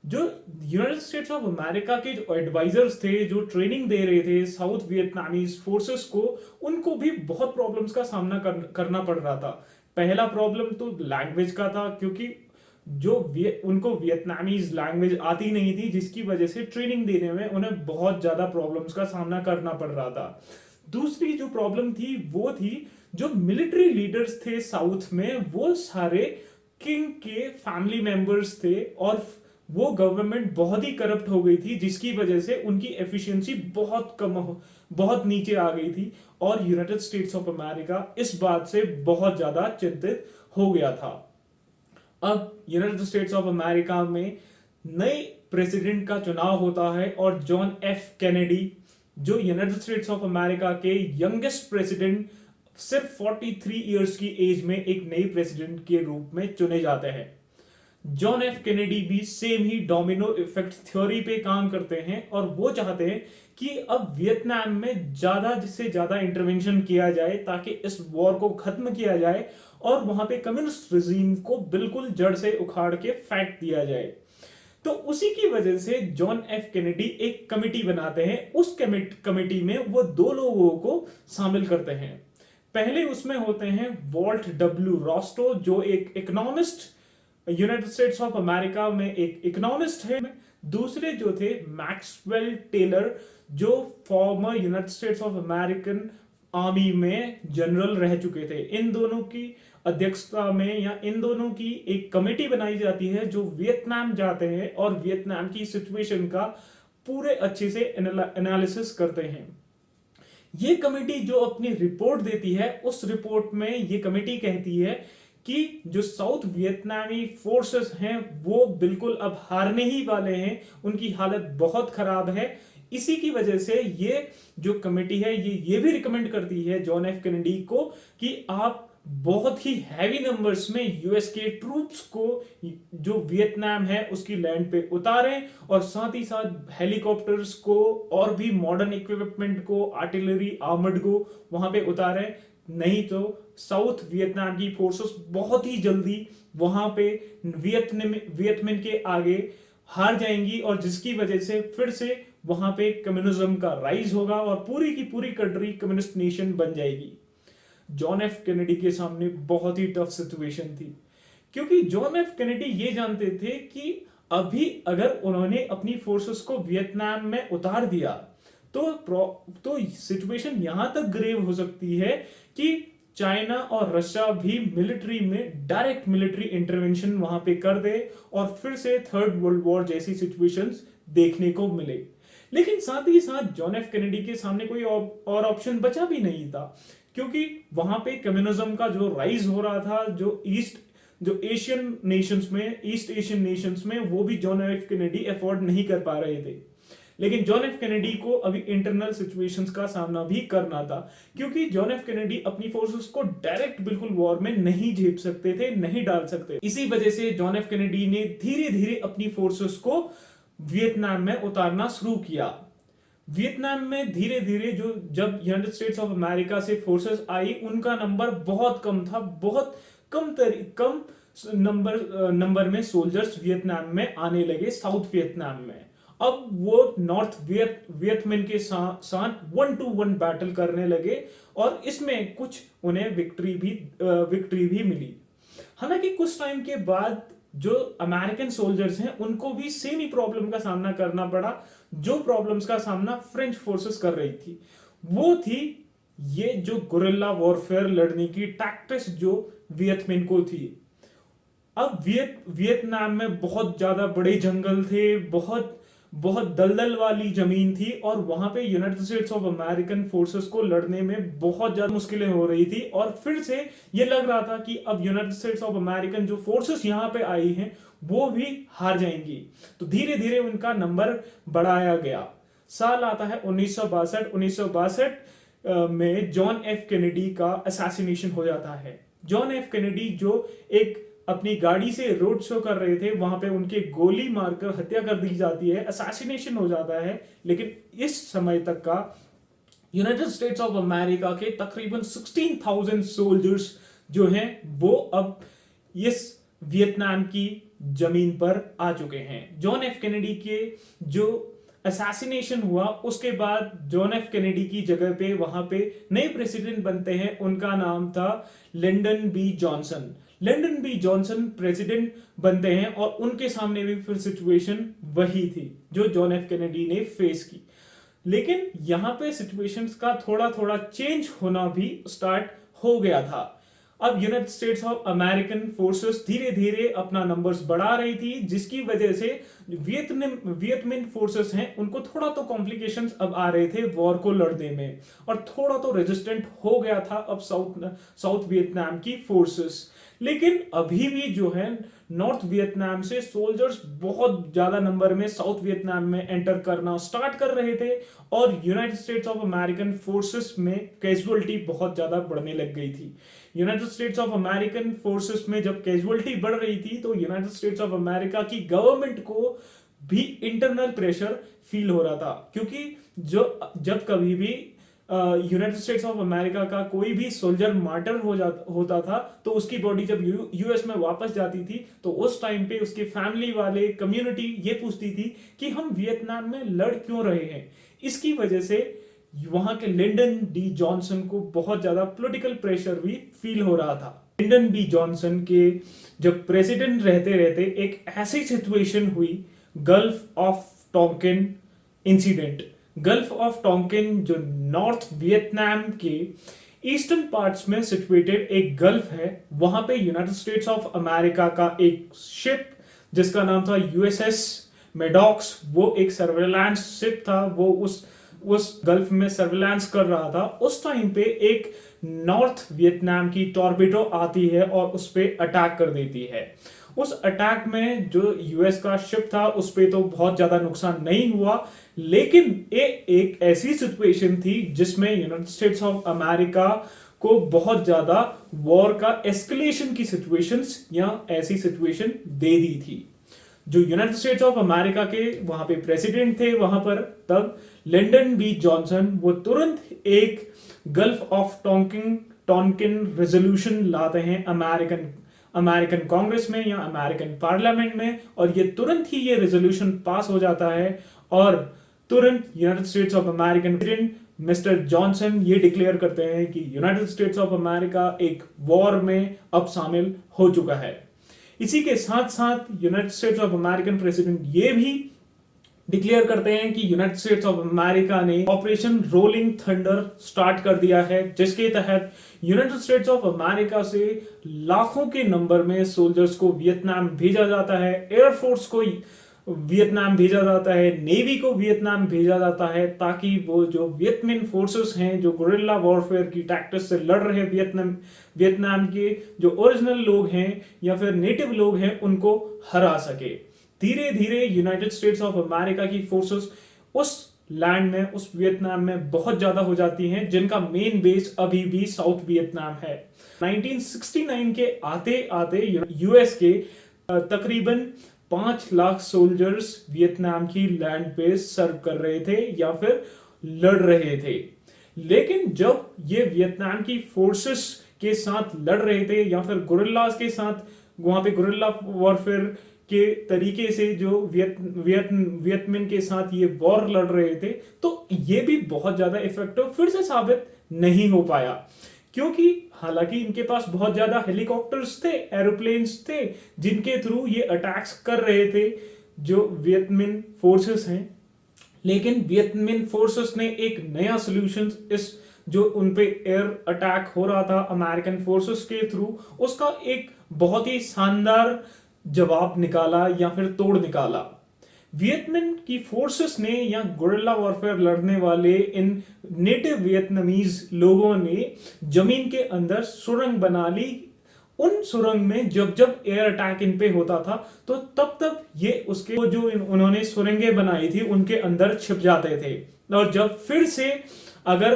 जो यूनाइटेड स्टेट्स ऑफ अमेरिका के जो एडवाइजर्स थे, जो ट्रेनिंग दे रहे थे साउथ वियतनामीज फोर्सेस को, उनको भी बहुत प्रॉब्लम्स का सामना करना पड़ रहा था। पहला प्रॉब्लम तो लैंग्वेज का था, क्योंकि उनको वियतनामीज लैंग्वेज आती नहीं थी, जिसकी वजह से ट्रेनिंग देने में उन्हें बहुत ज्यादा प्रॉब्लम्स का सामना करना पड़ रहा था। दूसरी जो प्रॉब्लम थी वो थी जो मिलिट्री लीडर्स थे साउथ में, वो सारे किंग के फैमिली मेंबर्स थे, और वो गवर्नमेंट बहुत ही करप्ट हो गई थी, जिसकी वजह से उनकी एफिशिएंसी बहुत नीचे आ गई थी, और यूनाइटेड स्टेट्स ऑफ अमेरिका इस बात से बहुत ज्यादा चिंतित हो गया था। अब यूनाइटेड स्टेट्स ऑफ अमेरिका में नए प्रेसिडेंट का चुनाव होता है, और जॉन एफ कैनेडी, जो यूनाइटेड स्टेट्स ऑफ अमेरिका के यंगेस्ट प्रेसिडेंट, सिर्फ 43 इयर्स की एज में एक नए प्रेसिडेंट के रूप में चुने जाते हैं। जॉन एफ कैनेडी भी सेम ही डोमिनो इफेक्ट थ्योरी पे काम करते हैं, और वो चाहते हैं कि अब वियतनाम में ज्यादा से ज्यादा इंटरवेंशन किया जाए, ताकि इस वॉर को खत्म किया जाए और वहां पे कम्युनिस्ट रिजीम को बिल्कुल जड़ से उखाड़ के फेंक दिया जाए। तो उसी की वजह से जॉन एफ कैनेडी एक कमिटी बनाते हैं। उस कमिटी में वो दो लोगों को शामिल करते हैं। पहले उसमें होते हैं वॉल्ट डब्ल्यू रॉस्टो, जो एक economist, United states of America में एक इकोनॉमिस्ट है। दूसरे जो थे मैक्सवेल टेलर, जो farmer United states of American army में जनरल रह चुके थे। इन दोनों की अध्यक्षता में या इन दोनों की एक कमेटी बनाई जाती है, जो वियतनाम जाते हैं और वियतनाम की सिचुएशन का पूरे अच्छे से एनालिसिस करते हैं। ये कमेटी जो अपनी रिपोर्ट देती है, उस रिपोर्ट में ये कमेटी कहती है कि जो साउथ वियतनामी फोर्सेस हैं वो बिल्कुल अब हारने ही वाले हैं, उनकी हालत बहुत खराब है। इसी की वजह से ये जो कमेटी है ये भी रिकमेंड करती है जॉन एफ कैनेडी को कि आप बहुत ही हैवी नंबर्स में यूएस के ट्रूप्स को जो वियतनाम है उसकी लैंड पे उतारें, और साथ ही साथ हेलीकॉप्टर्स को और भी मॉडर्न इक्विपमेंट को, आर्टिलरी आर्मर्ड को वहां पे उतारें। नहीं तो साउथ वियतनाम की फोर्सेस बहुत ही जल्दी वहां पे वियतमिन के आगे हार जाएंगी, और जिसकी वजह से फिर से वहां पे कम्युनिज्म का राइज होगा और पूरी की पूरी कंट्री कम्युनिस्ट नेशन बन जाएगी। जॉन एफ कैनेडी के सामने बहुत ही टफ सिचुएशन थी, क्योंकि जॉन एफ कैनेडी ये जानते थे कि अभी अगर उन्होंने अपनी फोर्सेस को वियतनाम में उतार दिया तो सिचुएशन यहां तक ग्रेव हो सकती है कि चाइना और रशिया भी मिलिट्री में डायरेक्ट मिलिट्री इंटरवेंशन वहां पे कर दे, और फिर से थर्ड वर्ल्ड वॉर जैसी सिचुएशंस देखने को मिले। लेकिन साथ ही साथ जॉन एफ कैनेडी के सामने कोई और ऑप्शन बचा भी नहीं था, क्योंकि वहां पे कम्युनिज्म का जो राइज हो रहा था, जो ईस्ट जो एशियन नेशंस में, ईस्ट एशियन नेशंस में, वो भी जॉन एफ कैनेडी अफोर्ड नहीं कर पा रहे थे। लेकिन जॉन एफ कैनेडी को अभी इंटरनल सिचुएशंस का सामना भी करना था, क्योंकि जॉन एफ कैनेडी अपनी फोर्सेस को डायरेक्ट बिल्कुल वॉर में नहीं झेप सकते थे, नहीं डाल सकते। इसी वजह से जॉन एफ कैनेडी ने धीरे धीरे अपनी फोर्सेस को वियतनाम में उतारना शुरू किया। वियतनाम में धीरे धीरे जब यूनाइटेड स्टेट्स ऑफ अमेरिका से फोर्सेस आई, उनका नंबर बहुत कम था, बहुत कम नंबर में सोल्जर्स वियतनाम में आने लगे, साउथ वियतनाम में। अब वो नॉर्थ वियतमिन के साथ 1-to-1 बैटल करने लगे और इसमें कुछ उन्हें विक्ट्री भी मिली। हालांकि कुछ टाइम के बाद जो अमेरिकन सोल्जर्स हैं उनको भी सेम ही प्रॉब्लम का सामना करना पड़ा, जो प्रॉब्लम्स का सामना फ्रेंच फोर्सेस कर रही थी। वो थी ये जो गुरिल्ला वॉरफेयर लड़ने की टैक्टिक्स जो वियतमिन को थी। अब वियतनाम में बहुत ज्यादा बड़े जंगल थे, बहुत दलदल वाली जमीन थी, और वहां पे United states of American forces को लड़ने में बहुत ज्यादा मुश्किलें हो रही थी। और फिर से ये लग रहा था कि अब यूनाइटेड स्टेट्स ऑफ अमेरिकन जो फोर्सेस यहां पे आई हैं वो भी हार जाएंगी। तो धीरे धीरे उनका नंबर बढ़ाया गया। साल आता है 1962 में जॉन एफ कैनेडी का असैसिनेशन हो जाता है। जॉन एफ कैनेडी जो एक अपनी गाड़ी से रोड शो कर रहे थे, वहां पे उनके गोली मारकर हत्या कर दी जाती है, असैसिनेशन हो जाता है। लेकिन इस समय तक का यूनाइटेड स्टेट्स ऑफ अमेरिका के तकरीबन 16,000 सोल्जर्स जो हैं वो अब इस वियतनाम की जमीन पर आ चुके हैं। जॉन एफ कैनेडी के जो असैसिनेशन हुआ उसके बाद जॉन एफ कैनेडी की जगह पे वहां पे नए प्रेसिडेंट बनते हैं। उनका नाम था Lyndon B Johnson. Lyndon B Johnson president बनते हैं और उनके सामने भी फिर सिचुएशन वही थी जो जॉन एफ कैनेडी ने फेस की। लेकिन यहां पे सिचुएशंस का थोड़ा थोड़ा चेंज होना भी स्टार्ट हो गया था। अब United states of American forces धीरे धीरे अपना नंबर्स बढ़ा रही थी, जिसकी वजह से वियतमिन फोर्सेस हैं उनको थोड़ा तो कॉम्प्लिकेशंस अब आ रहे थे वॉर को लड़ने में, और थोड़ा तो रेजिस्टेंट हो गया था अब साउथ वियतनाम की फोर्सेस। लेकिन अभी भी जो है नॉर्थ वियतनाम से सोल्जर्स बहुत ज्यादा नंबर में साउथ वियतनाम में एंटर करना स्टार्ट कर रहे थे, और United states of American forces में कैजुअलिटी बहुत ज्यादा बढ़ने लग गई थी। United states of American forces में जब कैजुअलिटी बढ़ रही थी तो यूनाइटेड स्टेट्स ऑफ अमेरिका की गवर्नमेंट को भी इंटरनल प्रेशर फील हो रहा था, क्योंकि जब कभी भी यूनाइटेड स्टेट्स ऑफ अमेरिका का कोई भी सोल्जर मार्टर होता था तो उसकी बॉडी जब यूएस में वापस जाती थी तो उस टाइम पे उसके फैमिली वाले, कम्युनिटी ये पूछती थी कि हम वियतनाम में लड़ क्यों रहे हैं। इसकी वजह से वहां के लिंडन डी जॉनसन को बहुत ज्यादा पॉलिटिकल प्रेशर भी फील हो रहा था। लिंडन बी जॉनसन के जब प्रेसिडेंट रहते रहते एक ऐसी सिचुएशन हुई, gulf of Tonkin incident. Gulf of Tonkin जो नॉर्थ वियतनाम के ईस्टर्न पार्ट्स में सिचुएटेड एक गल्फ है, वहां पे यूनाइटेड स्टेट्स ऑफ अमेरिका का एक शिप जिसका नाम था यूएसएस मेडॉक्स, वो एक सर्वेलांस शिप था, वो उस गल्फ में सर्वेलांस कर रहा था। उस टाइम पे एक नॉर्थ वियतनाम की टॉर्पेडो आती है और उस पे अटैक कर देती है। उस अटैक में जो यूएस का शिप था उस पे तो बहुत ज्यादा नुकसान नहीं हुआ, लेकिन एक ऐसी सिचुएशन थी जिसमें यूनाइटेड स्टेट्स ऑफ अमेरिका को बहुत ज्यादा वॉर का एस्केलेशन की सिचुएशंस या ऐसी सिचुएशन दे दी थी। जो यूनाइटेड स्टेट्स ऑफ अमेरिका के वहां पे प्रेसिडेंट थे वहां पर तब लिंडन बी जॉनसन, वो तुरंत एक गल्फ ऑफ टोंकिन रेजोल्यूशन लाते हैं अमेरिकन कांग्रेस में या अमेरिकन पार्लियामेंट में, और ये तुरंत ही ये रेजोल्यूशन पास हो जाता है और तुरंत United states of American president mister Johnson ये डिक्लेयर करते हैं कि यूनाइटेड स्टेट्स ऑफ अमेरिका एक वॉर में अब शामिल हो चुका है। इसी के साथ साथ United states of American president ये भी डिक्लेयर करते हैं कि यूनाइटेड स्टेट्स ऑफ अमेरिका ने ऑपरेशन रोलिंग थंडर स्टार्ट कर दिया है, जिसके तहत यूनाइटेड स्टेट्स ऑफ अमेरिका से लाखों के नंबर में सोल्जर्स को वियतनाम भेजा जाता है। एयरफोर्स को वियतनाम भेजा जाता है, नेवी को वियतनाम भेजा जाता है, ताकि वो जो वियतमिन फोर्सेस हैं जो गुरिल्ला वॉरफेयर की टैक्टिक्स से लड़ रहे वियतनाम के जो ओरिजिनल लोग हैं या फिर नेटिव लोग हैं उनको हरा सके। धीरे धीरे यूनाइटेड स्टेट्स ऑफ अमेरिका की फोर्सेस उस लैंड में, उस वियतनाम में बहुत ज्यादा हो जाती हैं, जिनका मेन बेस अभी भी साउथ वियतनाम है। 1969 के आते आते यूएस के तकरीबन 5 लाख सोल्जर्स वियतनाम की लैंड पे सर्व कर रहे थे या फिर लड़ रहे थे। लेकिन जब ये वियतनाम की फोर्सेस के साथ लड़ रहे थे या फिर गुरिल्लास के साथ, वहां पे गुरिल्ला वॉरफेयर के तरीके से जो वियतमिन के साथ ये वॉर लड़ रहे थे, तो ये भी बहुत ज्यादा इफेक्टिव फिर से साबित नहीं हो पाया, क्योंकि हालांकि इनके पास बहुत ज्यादा हेलीकॉप्टर्स थे, एरोप्लेन्स थे, जिनके थ्रू ये अटैक्स कर रहे थे जो वियतमिन फोर्सेस हैं। लेकिन वियतमिन फोर्सेस ने एक नया सॉल्यूशन, इस जो उनपे एयर अटैक हो रहा था अमेरिकन फोर्सेस के थ्रू, उसका एक बहुत ही शानदार जवाब निकाला या फिर तोड़ निकाला। वियतमिन की फोर्सेस ने या गुरिल्ला वॉरफेयर लड़ने वाले इन नेटिव वियतनामीज लोगों ने जमीन के अंदर सुरंग बना ली। उन सुरंग में जब जब एयर अटैक इन पे होता था तो तब तब ये उसके जो उन्होंने सुरंगें बनाई थी उनके अंदर छिप जाते थे, और जब फिर से अगर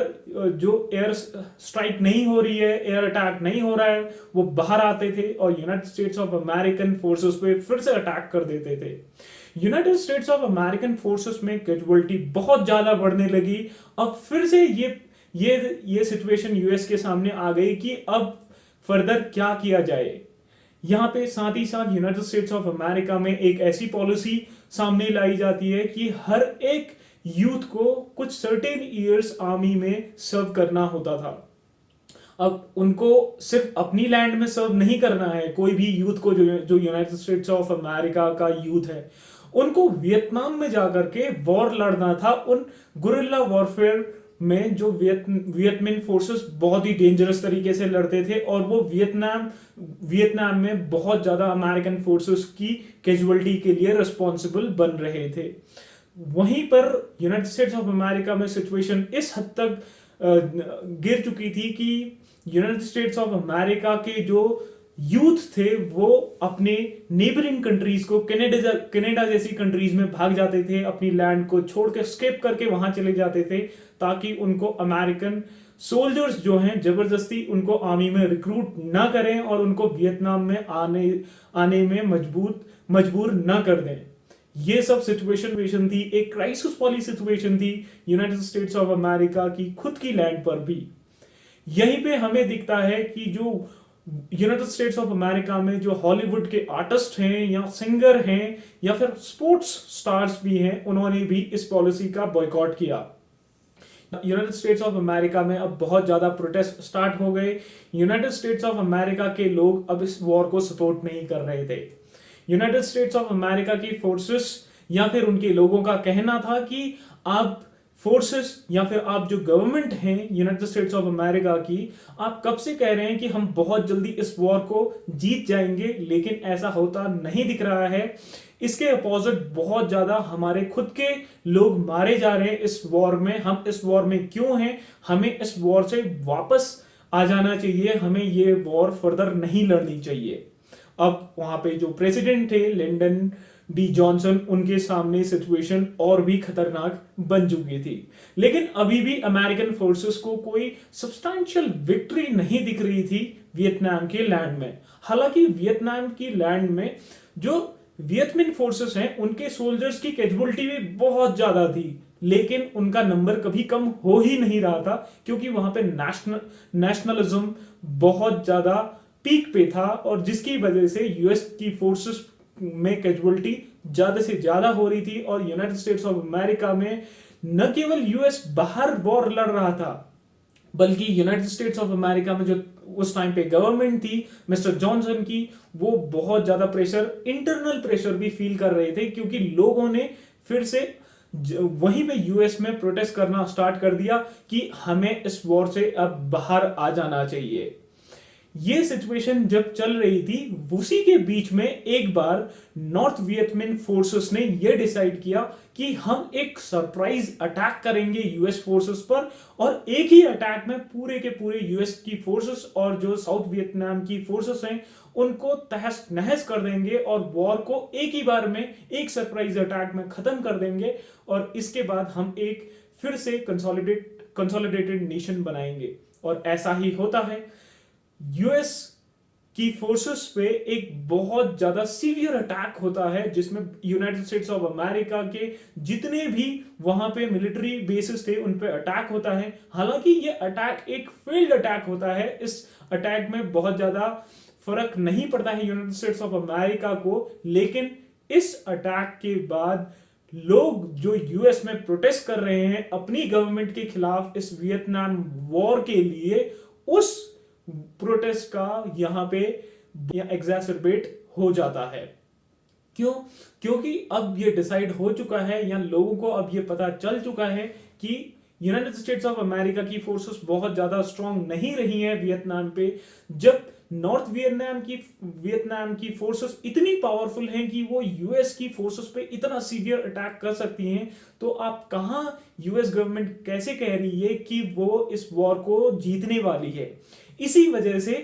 जो एयर स्ट्राइक नहीं हो रही है, एयर अटैक नहीं हो रहा है, वो बाहर आते थे और United states of American forces पे फिर से अटैक कर देते थे। United states of American forces में कैजुअलिटी बहुत ज्यादा बढ़ने लगी। अब फिर से ये सिचुएशन यूएस के सामने आ गई कि अब फर्दर क्या किया जाए। यहां पे साथ ही साथ यूनाइटेड स्टेट्स ऑफ अमेरिका में एक ऐसी पॉलिसी सामने लाई जाती है कि हर एक यूथ को कुछ सर्टेन ईयर्स आर्मी में सर्व करना होता था। अब उनको सिर्फ अपनी लैंड में सर्व नहीं करना है, कोई भी यूथ को जो यूनाइटेड स्टेट्स ऑफ अमेरिका का यूथ है, उनको वियतनाम में जाकर के वॉर लड़ना था उन गुरिल्ला वॉरफेयर में जो वियतमिन फोर्सेस बहुत ही डेंजरस तरीके से लड़ते थे, और वो वियतनाम में बहुत ज्यादा अमेरिकन फोर्सेस की कैजुअलिटी के लिए रिस्पॉन्सिबल बन रहे थे। वहीं पर यूनाइटेड स्टेट्स ऑफ अमेरिका में सिचुएशन इस हद तक गिर चुकी थी कि यूनाइटेड स्टेट्स ऑफ अमेरिका के जो यूथ थे वो अपने नेबरिंग कंट्रीज को, कनाडा जैसी कंट्रीज में भाग जाते थे, अपनी लैंड को छोड़ के स्केप करके वहां चले जाते थे, ताकि उनको अमेरिकन सोल्जर्स जो हैं जबरदस्ती उनको आर्मी में रिक्रूट ना करें और उनको वियतनाम में आने में मजबूर ना कर दें। ये सब सिचुएशन थी, एक क्राइसिस वाली सिचुएशन थी यूनाइटेड स्टेट्स ऑफ अमेरिका की खुद की लैंड पर भी। यहीं पे हमें दिखता है कि जो यूनाइटेड स्टेट्स ऑफ अमेरिका में जो हॉलीवुड के आर्टिस्ट हैं या सिंगर हैं या फिर स्पोर्ट्स स्टार्स भी हैं, उन्होंने भी इस पॉलिसी का बॉयकॉट किया। यूनाइटेड स्टेट्स ऑफ अमेरिका में अब बहुत ज्यादा प्रोटेस्ट स्टार्ट हो गए। यूनाइटेड स्टेट्स ऑफ अमेरिका के लोग अब इस वॉर को सपोर्ट नहीं कर रहे थे। यूनाइटेड स्टेट्स ऑफ अमेरिका की फोर्सेस या फिर उनके लोगों का कहना था कि आप फोर्सेस या फिर आप जो गवर्नमेंट हैं यूनाइटेड स्टेट्स ऑफ अमेरिका की, आप कब से कह रहे हैं कि हम बहुत जल्दी इस वॉर को जीत जाएंगे, लेकिन ऐसा होता नहीं दिख रहा है। इसके अपोजिट बहुत ज्यादा हमारे खुद के लोग मारे जा रहे हैं इस वॉर में। हम इस वॉर में क्यों हैं? हमें इस वॉर से वापस आ जाना चाहिए, हमें ये वॉर फर्दर नहीं लड़नी चाहिए। अब वहां पे जो प्रेसिडेंट थे लिंडन बी जॉनसन, उनके सामने सिचुएशन और भी खतरनाक बन चुकी थी। लेकिन अभी भी अमेरिकन फोर्सेस को कोई सब्सटैंशियल विक्ट्री नहीं दिख रही थी वियतनाम के लैंड में। हालांकि वियतनाम की लैंड में जो वियतमिन फोर्सेस हैं उनके सोल्जर्स की कैजुअलिटी भी बहुत ज्यादा थी, लेकिन उनका नंबर कभी कम हो ही नहीं रहा था, क्योंकि वहां पे नेशनलिज्म बहुत ज्यादा पीक पे था, और जिसकी वजह से यूएस की फोर्सेस में कैजुअलिटी ज्यादा से ज्यादा हो रही थी। और यूनाइटेड स्टेट्स ऑफ अमेरिका में न केवल यूएस बाहर वॉर लड़ रहा था, बल्कि यूनाइटेड स्टेट्स ऑफ अमेरिका में जो उस टाइम पे गवर्नमेंट थी मिस्टर जॉनसन की, वो बहुत ज्यादा प्रेशर, इंटरनल प्रेशर भी फील कर रहे थे, क्योंकि लोगों ने फिर से वहीं पे यूएस में प्रोटेस्ट करना स्टार्ट कर दिया कि हमें इस वॉर से अब बाहर आ जाना चाहिए। ये सिचुएशन जब चल रही थी, उसी के बीच में एक बार नॉर्थ वियतमिन फोर्सेस ने यह डिसाइड किया कि हम एक सरप्राइज अटैक करेंगे यूएस फोर्सेस पर, और एक ही अटैक में पूरे के पूरे यूएस की फोर्सेस और जो साउथ वियतनाम की फोर्सेस हैं उनको तहस नहस कर देंगे और वॉर को एक ही बार में एक सरप्राइज अटैक में खत्म कर देंगे। और इसके बाद हम एक फिर से कंसोलिडेटेड नेशन बनाएंगे। और ऐसा ही होता है। यूएस की फोर्सेस पे एक बहुत ज्यादा सीवियर अटैक होता है जिसमें यूनाइटेड स्टेट्स ऑफ अमेरिका के जितने भी वहां पे मिलिट्री बेसिस थे उन पे अटैक होता है। हालांकि ये अटैक एक फेल्ड अटैक होता है। इस अटैक में बहुत ज्यादा फर्क नहीं पड़ता है यूनाइटेड स्टेट्स ऑफ अमेरिका को, लेकिन इस अटैक के बाद लोग जो यूएस में प्रोटेस्ट कर रहे हैं अपनी गवर्नमेंट के खिलाफ इस वियतनाम वॉर के लिए, उस प्रोटेस्ट का यहां पे एग्जैसरबेट हो जाता है। क्यों? क्योंकि अब ये डिसाइड हो चुका है या लोगों को अब ये पता चल चुका है कि यूनाइटेड स्टेट्स ऑफ अमेरिका की फोर्सेस बहुत ज्यादा स्ट्रांग नहीं रही हैं वियतनाम पे। जब नॉर्थ वियतनाम की फोर्सेस इतनी पावरफुल हैं कि वो यूएस की फोर्सेस पे इतना सीवियर अटैक कर सकती हैं, तो आप कहां यूएस गवर्नमेंट कैसे कह रही है कि वो इस वॉर को जीतने वाली है। इसी वजह से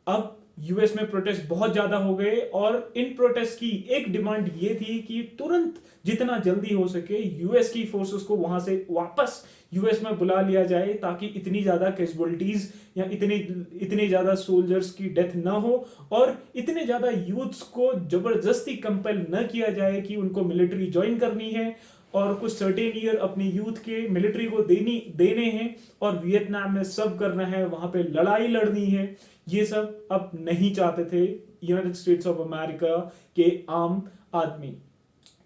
अब यूएस में प्रोटेस्ट बहुत ज्यादा हो गए और इन प्रोटेस्ट की एक डिमांड ये थी कि तुरंत जितना जल्दी हो सके यूएस की फोर्सेस को वहां से वापस यूएस में बुला लिया जाए, ताकि इतनी ज्यादा कैजुअलिटीज या इतने ज्यादा सोल्जर्स की डेथ ना हो और इतने ज्यादा यूथ्स को जबरदस्ती कंपेल न किया जाए कि उनको मिलिट्री ज्वाइन करनी है और कुछ सर्टेन ईयर अपने यूथ के मिलिट्री को देने हैं और वियतनाम में सब करना है, वहां पे लड़ाई लड़नी है। ये सब अब नहीं चाहते थे यूनाइटेड स्टेट्स ऑफ अमेरिका के आम आदमी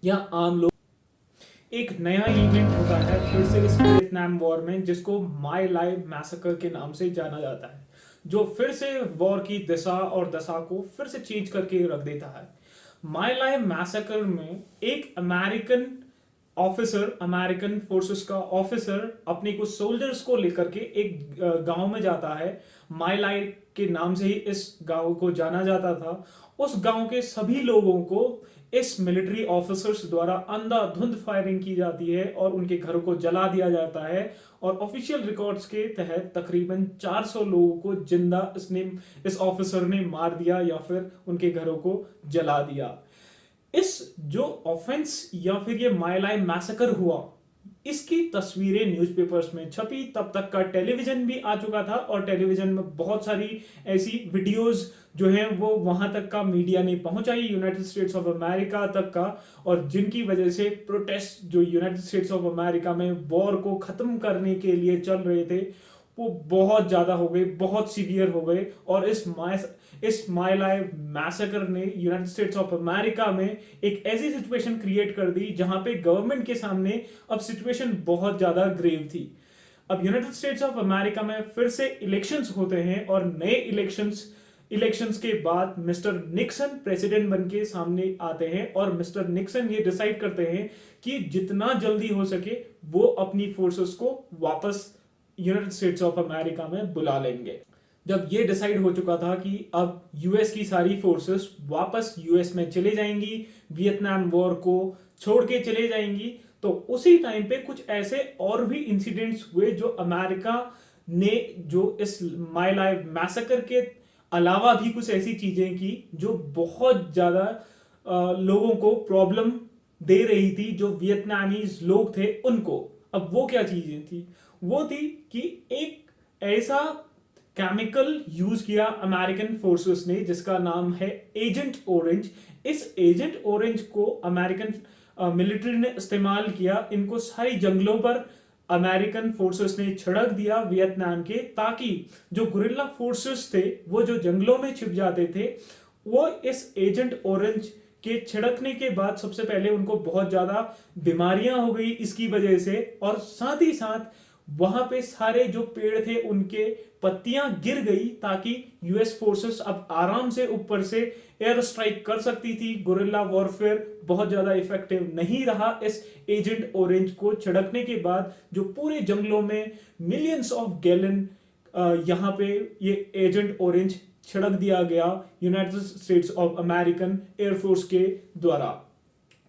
या आम लोग। एक नया इवेंट होता है फिर से इस वियतनाम वॉर में, जिसको माई लाइ मैसेकर के नाम से जाना जाता है, जो फिर से वॉर की दिशा और दशा को फिर से चेंज करके रख देता है। माई लाइ मैसेकर में एक अमेरिकन फोर्सेस का ऑफिसर अपने कुछ सोल्जर्स को लेकर के एक गांव में जाता है। माई लाई के नाम से ही इस गांव को जाना जाता था। उस गांव के सभी लोगों को इस मिलिट्री ऑफिसर्स द्वारा अंधाधुंध फायरिंग की जाती है और उनके घरों को जला दिया जाता है। और ऑफिशियल रिकॉर्ड्स के तहत तकरीबन 400 लोगों को जिंदा इस ऑफिसर ने मार दिया या फिर उनके घरों को जला दिया। इस जो ऑफेंस या फिर ये माई लाई मैसेकर हुआ, इसकी तस्वीरें न्यूज़पेपर्स में छपी। तब तक का टेलीविजन भी आ चुका था और टेलीविजन में बहुत सारी ऐसी वीडियोस जो हैं वो वहां तक का मीडिया ने पहुंचाई, यूनाइटेड स्टेट्स ऑफ अमेरिका तक का, और जिनकी वजह से प्रोटेस्ट जो यूनाइटेड स्टेट्स ऑफ अमेरिका में वॉर को खत्म करने के लिए चल रहे थे वो बहुत ज्यादा हो गए, बहुत सीवियर हो गए। और इस माई लाई मैसेकर ने यूनाइटेड स्टेट्स ऑफ अमेरिका में एक ऐसी सिचुएशन क्रिएट कर दी जहां पे गवर्नमेंट के सामने अब सिचुएशन बहुत ज्यादा ग्रेव थी। अब यूनाइटेड स्टेट्स ऑफ अमेरिका में फिर से इलेक्शंस होते हैं और नए इलेक्शंस के बाद मिस्टर निक्सन प्रेसिडेंट बन के सामने आते हैं और मिस्टर निक्सन ये डिसाइड करते हैं कि जितना जल्दी हो सके वो अपनी फोर्सेस को वापस यूनाइटेड स्टेट्स ऑफ अमेरिका में बुला लेंगे। जब ये डिसाइड हो चुका था कि अब यूएस की सारी फोर्सेस वापस यूएस में चले जाएंगी, वियतनाम वॉर को छोड़ के चले जाएंगी, तो उसी टाइम पे कुछ ऐसे और भी इंसिडेंट्स हुए जो अमेरिका ने जो इस माई लाई मैसेकर के अलावा भी कुछ ऐसी चीजें की जो बहुत ज्यादा लोगों को प्रॉब्लम दे रही थी, जो वियतनामीज लोग थे उनको। अब वो क्या चीजें थी? वो थी कि एक ऐसा केमिकल यूज किया अमेरिकन फोर्सेस ने जिसका नाम है एजेंट ऑरेंज। इस एजेंट ऑरेंज को अमेरिकन मिलिट्री ने इस्तेमाल किया। इनको सारी जंगलों पर अमेरिकन फोर्सेस ने छिड़क दिया वियतनाम के, ताकि जो गुरिल्ला फोर्सेस थे वो जो जंगलों में छिप जाते थे, वो इस एजेंट ऑरेंज के छिड़कने के बाद सबसे पहले उनको बहुत ज्यादा बीमारियां हो गई इसकी वजह से, और साथ ही साथ वहां पे सारे जो पेड़ थे उनके पत्तियां गिर गई, ताकि यूएस फोर्सेस अब आराम से ऊपर से एयर स्ट्राइक कर सकती थी। गुरिल्ला वॉरफेयर बहुत ज्यादा इफेक्टिव नहीं रहा इस एजेंट ऑरेंज को छिड़कने के बाद, जो पूरे जंगलों में मिलियंस ऑफ गैलन यहां पे ये एजेंट ऑरेंज छिड़क दिया गया United states of American air force के द्वारा।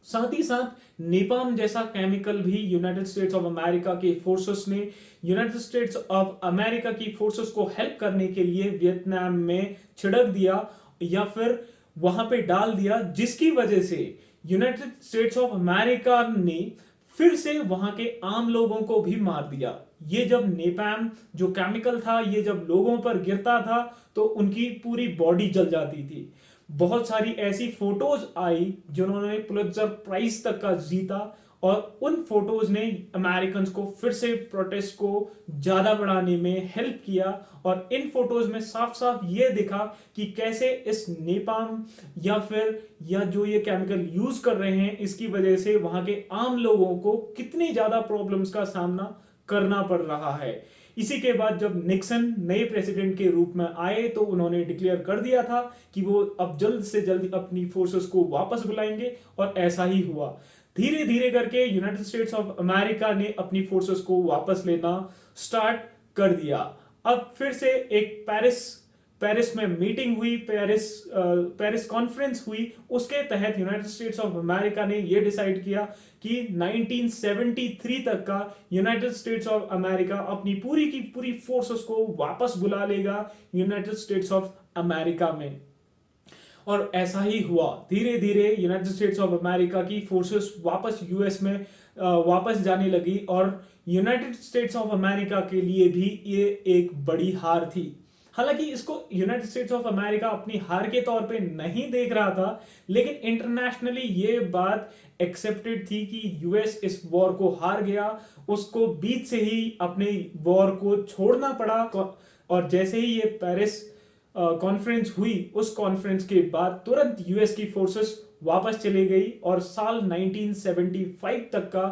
साथ ही साथ नेपाम जैसा केमिकल भी यूनाइटेड स्टेट्स ऑफ अमेरिका के फोर्सेस ने यूनाइटेड स्टेट्स ऑफ अमेरिका की फोर्सेस को हेल्प करने के लिए वियतनाम में छिड़क दिया या फिर वहां पे डाल दिया, जिसकी वजह से यूनाइटेड स्टेट्स ऑफ अमेरिका ने फिर से वहां के आम लोगों को भी मार दिया। ये जब नेपैम जो केमिकल था ये जब लोगों पर गिरता था तो उनकी पूरी बॉडी जल जाती थी। बहुत सारी ऐसी फोटोज आई जिन्होंने पुलित्जर प्राइज तक का जीता और उन फोटोज ने अमेरिकन्स को फिर से प्रोटेस्ट को ज्यादा बढ़ाने में हेल्प किया। और इन फोटोज में साफ साफ ये दिखा कि कैसे इस नेपाम या जो ये केमिकल यूज कर रहे हैं इसकी वजह से वहां के आम लोगों को कितनी ज्यादा प्रॉब्लम्स का सामना करना पड़ रहा है। इसी के बाद जब निक्सन नए प्रेसिडेंट के रूप में आए तो उन्होंने डिक्लेयर कर दिया था कि वो अब जल्द से जल्द अपनी फोर्सेस को वापस बुलाएंगे और ऐसा ही हुआ। धीरे धीरे करके यूनाइटेड स्टेट्स ऑफ अमेरिका ने अपनी फोर्सेस को वापस लेना स्टार्ट कर दिया। अब फिर से एक पेरिस में मीटिंग हुई, पेरिस कॉन्फ्रेंस हुई। उसके तहत यूनाइटेड स्टेट्स ऑफ अमेरिका ने यह डिसाइड किया कि 1973 तक का यूनाइटेड स्टेट्स ऑफ अमेरिका अपनी पूरी की पूरी फोर्सेस को वापस बुला लेगा यूनाइटेड स्टेट्स ऑफ अमेरिका में। और ऐसा ही हुआ। धीरे धीरे यूनाइटेड स्टेट्स ऑफ अमेरिका की फोर्सेस वापस यूएस में वापस जाने लगी और यूनाइटेड स्टेट्स ऑफ अमेरिका के लिए भी ये एक बड़ी हार थी। हालांकि इसको यूनाइटेड स्टेट्स ऑफ अमेरिका अपनी हार के तौर पे नहीं देख रहा था, लेकिन इंटरनेशनली ये बात एक्सेप्टेड थी कि यूएस इस वॉर को हार गया, उसको बीच से ही अपने वॉर को छोड़ना पड़ा। और जैसे ही ये पेरिस कॉन्फ्रेंस हुई, उस कॉन्फ्रेंस के बाद तुरंत यूएस की फोर्सेस वापस चली गई और साल 1975 तक का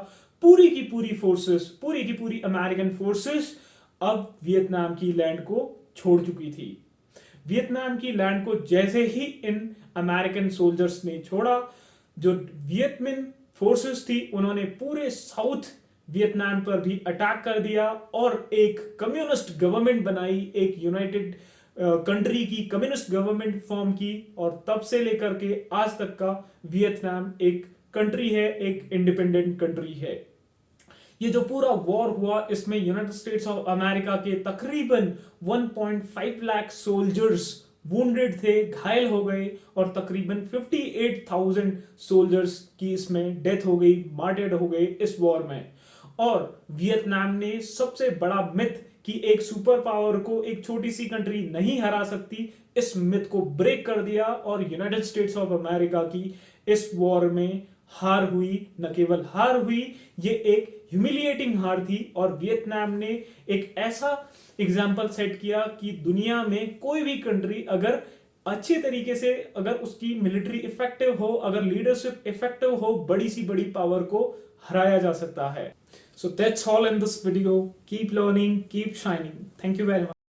पूरी की पूरी अमेरिकन फोर्सेस अब वियतनाम की लैंड को छोड़ चुकी थी। वियतनाम की लैंड को जैसे ही इन अमेरिकन सोल्जर्स ने छोड़ा, जो वियतमिन फोर्सेस थी उन्होंने पूरे साउथ वियतनाम पर भी अटैक कर दिया और एक कम्युनिस्ट गवर्नमेंट बनाई, एक यूनाइटेड कंट्री की कम्युनिस्ट गवर्नमेंट फॉर्म की। और तब से लेकर के आज तक का वियतनाम एक कंट्री है, एक इंडिपेंडेंट कंट्री है। ये जो पूरा वॉर हुआ इसमें यूनाइटेड स्टेट्स ऑफ अमेरिका के तकरीबन 1.5 लाख सोल्जर्स वुंडेड थे, घायल हो गए और तकरीबन 58,000 सोल्जर्स की इसमें डेथ हो गई, मार्टेड हो गए इस वॉर में। और वियतनाम ने सबसे बड़ा मिथ कि एक सुपर पावर को एक छोटी सी कंट्री नहीं हरा सकती, इस मिथ को ब्रेक कर दिया और यूनाइटेड स्टेट्स ऑफ अमेरिका की इस वॉर में हार हुई। न केवल हार हुई, ये एक ह्यूमिलिएटिंग हार थी और वियतनाम ने एक ऐसा एग्जाम्पल सेट किया कि दुनिया में कोई भी कंट्री अगर अच्छे तरीके से, अगर उसकी मिलिट्री इफेक्टिव हो, अगर लीडरशिप इफेक्टिव हो, बड़ी सी बड़ी पावर को हराया जा सकता है। So that's all in this video. Keep learning, keep shining. Thank you very much.